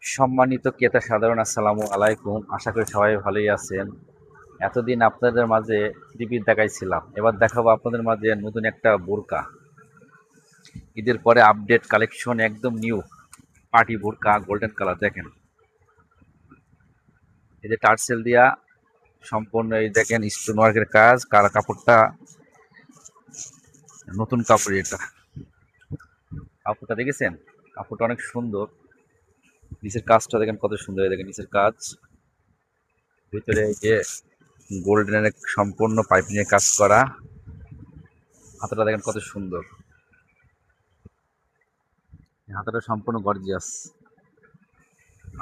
সম্মানিত ক্রেতা সাধারণ আসসালামু আলাইকুম। আশা করি সবাই ভালোই আছেন। এতদিন আপনাদের মাঝে টিভির দেখাইছিলাম, এবার দেখাবো আপনাদের মাঝে নতুন একটা বোরকা। ঈদের পরে আপডেট কালেকশন, একদম নিউ পার্টি বোরকা, গোল্ডেন কালার। দেখেন এই যে টার্সেল দিয়া সম্পূর্ণ, এই দেখেন স্টোন ওয়ার্কের কাজ, কাপড়টা নতুন কাপড়। এটা কাপড়টা দেখেছেন, কাপড়টা অনেক সুন্দর। নিচের কাজটা দেখেন কত সুন্দর, এই দেখেন নিচের কাজ, ভিতরে এই যে গোল্ডেনের সম্পূর্ণ পাইপিং এর কাজ করা। হাতাটা দেখেন কত সুন্দর, হাতাটা সম্পূর্ণ গর্জিয়াস।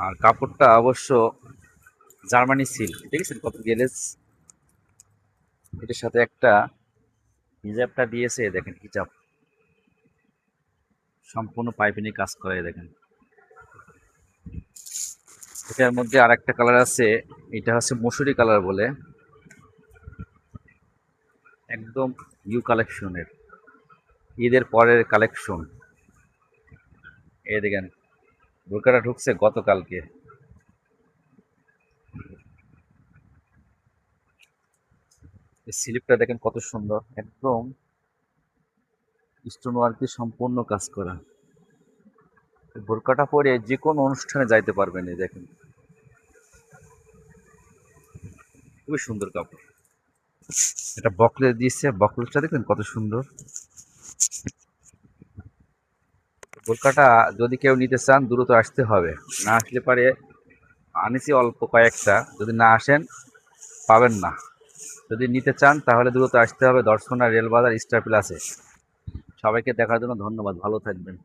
আর কাপড়টা অবশ্য জার্মানি সিল্ক, দেখেছেন কত গেলেজ। এটার সাথে একটা হিজাবটা দিয়েছে, দেখেন হিজাব সম্পূর্ণ পাইপিং এর কাজ করা। দেখেন এটার মধ্যে আর একটা কালার আছে, এটা হচ্ছে মসুরি কালার বলে, একদম নিউ কালেকশনের, ঈদের পরের কালেকশন। এই দেখেন বোরকাটা ঢুকছে গতকালকে। এই স্লিপটা দেখেন কত সুন্দর, একদম স্টোন ওয়ার্ক দিয়ে সম্পূর্ণ কাজ করা। এই বোরকাটা পরে যে কোনো অনুষ্ঠানে যাইতে পারবেন। এই দেখেন খুবই সুন্দর কাপড়। এটা বকলেস দিয়েছে, বকলেসটা দেখেন কত সুন্দর। বোরকাটা যদি কেউ নিতে চান দ্রুত আসতে হবে, না আসলে পারে। আনিছি অল্প কয়েকটা, যদি না আসেন পাবেন না। যদি নিতে চান তাহলে দ্রুত আসতে হবে দর্শনা রেলবাজার স্টার প্লাসে। সবাইকে দেখার জন্য ধন্যবাদ, ভালো থাকবেন।